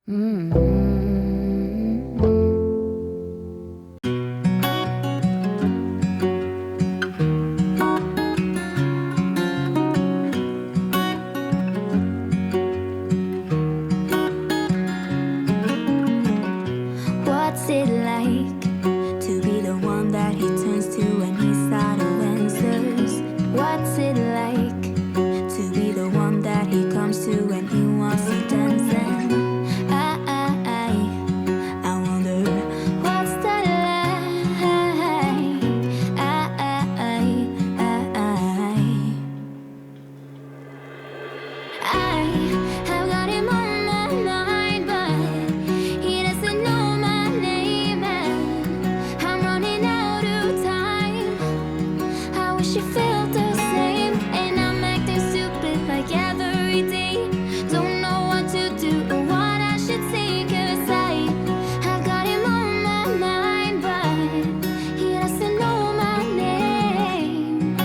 What's it like to be the one that he turns to when he's out of answers? What's it like to be the one that he comes to when he wants to dance? And I wonder what's that like? I have got him on my mind, but he doesn't know my name, and I'm running out of time. I wish you felt the same, and I'm acting stupid like every day. Don't know what to do or what I should say, 'cause I've got him on my mind, but he doesn't know my name.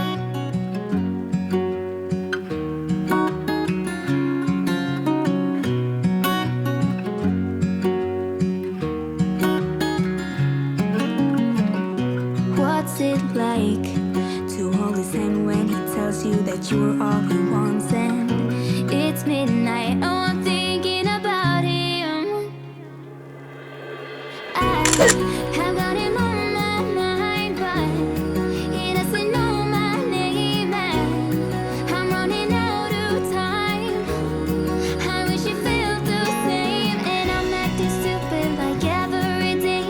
What's it like to hold his hand when he tells you that you're all he wants? And it's midnight, oh, I'm thinking about him. I have got him on my mind, but he doesn't know my name, and I'm running out of time. I wish you felt the same, and I'm acting stupid like every day.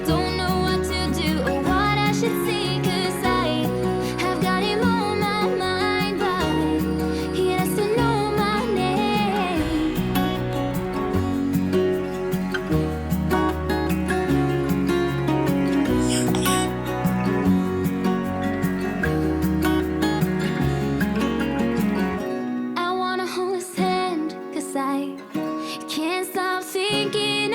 Don't know what to do or what I should say, 'cause I've got him on my mind, but he doesn't know my name. I wanna hold his hand, 'cause I can't stop thinking